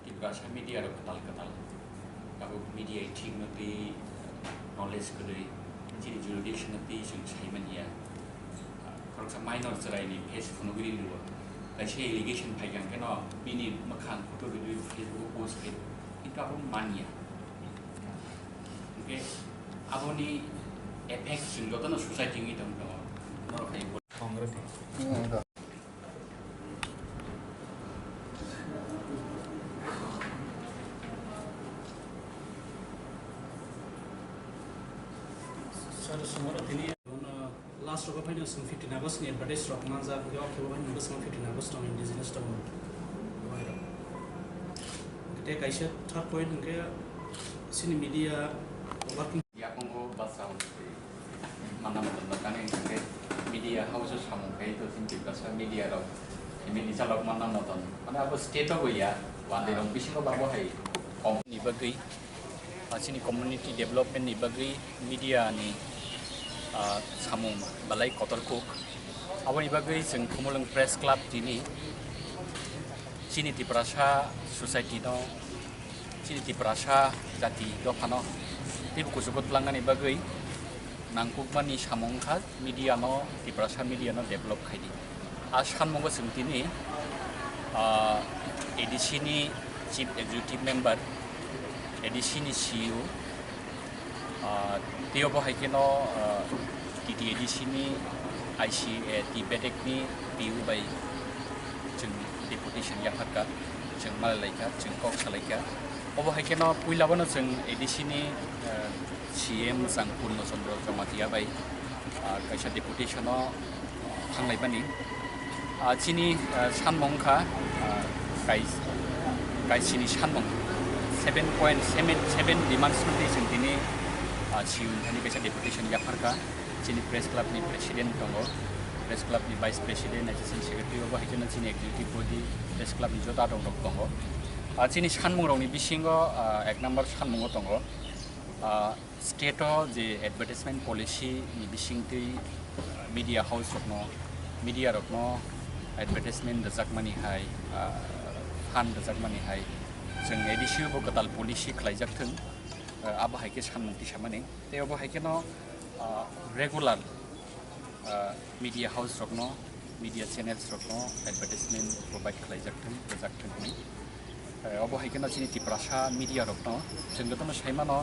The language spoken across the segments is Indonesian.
Tiprasa media ada ketal-ketal. Kalau media itu nanti knowledge kedai, jadi jurisdiction nanti saya mania. Kalau sama minor cerai ini, case phonography dulu. Kalau allegation pegang kena ini makan foto di Facebook post itu apa mania. Oke, apa ni efek sehingga tu society ini tu orang kayak Kongres. Semua ini last rock apa ini 15 August ni advertise rock masa aku jawab kita ini 15 August tahun indigenous tahun. Kita kaisa third point kita sini media working. Ya aku bahasa mana kan yang kita media house Samung itu sini bahasa media lo. Ini disalok mana nonton. Mana apa state aku ya. Wanda orang bising ko bawa hai. Ni bagi sini community development ni bagi media ni. Samung balai kotor cook. Awal ni bagai seng Khumulwng press club ini, sini Tiprasa society no, sini Tiprasa jati do pano. Tiap kusukut pelanggan ni bagai, nangkuk mani Samung kat media no Tiprasa media no develop kadi. Sanmung ko seng ini, edisi ni chief executive member, edisi ni CEO. Dia bahai kena di edisi ni Bebagwi PU by Deputation Yapharkha, Malaysia, Kosolo. Bahai kena puilawan edisi ni CM Purna Chandra Jamatia by Kaisni Deputation Haphangni. Sini Sanmung Kaisni Sanmung 7.7 demands nanti sini Thani Deputation Yapharkha, sini press club ni presiden tongo, press club ni vice president, assistant secretary, bahai kena sini executive body, press club ni jota Adongrokni tongo. Sini Sanmungno ni bisingo ek number Sanmungno tongo. State je advertisement policy ni bising tu media house rokno, advertisement Jamatia hai, fund Jamatia hai. Jeng edisi Bwkhaktwi policy kelaijak theng. Apa hai ke Sanmung tisama ni, tapi apa hai ke no regular media house rokno, media channels rokno, advertisement provide kelaijak theng ni. Apa hai ke no sini Tiprasa media rokno, jeng betul no saya mana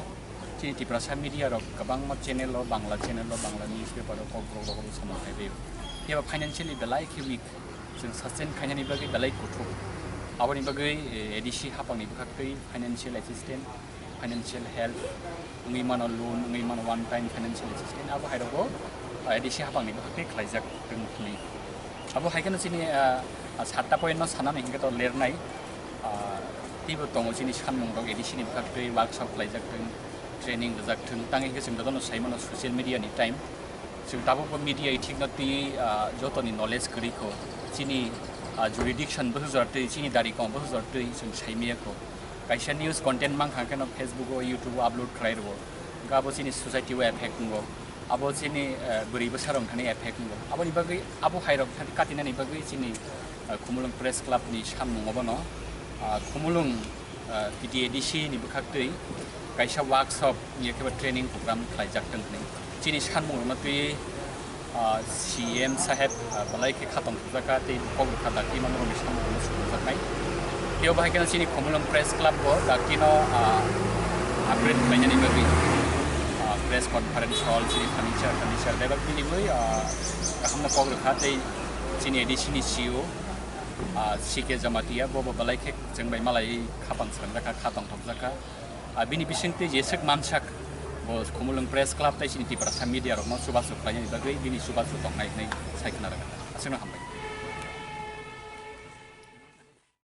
sini Tiprasa media rok, kabang mat channel lo, Bangla newspaper lo, Kokno sama hai be. Tiap financially belai ke week, jeng sustain kanya ni bagi belai kutu. Awal ni bagi edisi Haphangni Bwkhaktwi financial assistant. Financial help, ngi mana loan, ngi mana one time financial assistance. Apa hai dogo? Edisi Haphangni Bwkhaktwi kelaijak tengni. Apa hai kan sini 7 poin no sana nih kita lernai. Tiba tongo sini Sanmung dong edisi ni Bwkhaktwi workshop kelaijak teng, training kelaijak teng. Tangi ke sini dono saya mana social media ni time. Sini tahu pun media itu nanti joto ni knowledge keriko. Sini jurisdiction bahasa arti sini dari kaum bahasa arti sini saya miako. Kaisa news content mang kan Facebook o YouTube upload krai ro gabo sini society we effect ngo abo sini buri besarong thani effect ngo abo ni bagi abo hairok thani katina ni bagi sini Khumulwng press club ni Samung obono Khumulwng di edisi ni Bwkhaktwi kaisa workshop ni ke training program khlaijak tengni sini Samung no tui CM saheb balai ke khatong jaka te Kokno khadaki manro ni Samung no sujakai. Dia bahai kena sini Khumulwng press club ko, dakino upgrade banyak ni bagi press conference hall sini furniture. Bebagwi ni bui, kami nak kau berkata sini edisi CEO CK Jamatia bobo balaikek जों bai malai khapang swnamjaka khatong thokjaka bini bisingte jesek mansak bo Khumulwng press club tai sini Tiprasa media rok no subasu khlaini bagui bini subasu tongnai nei saikna asungno hambai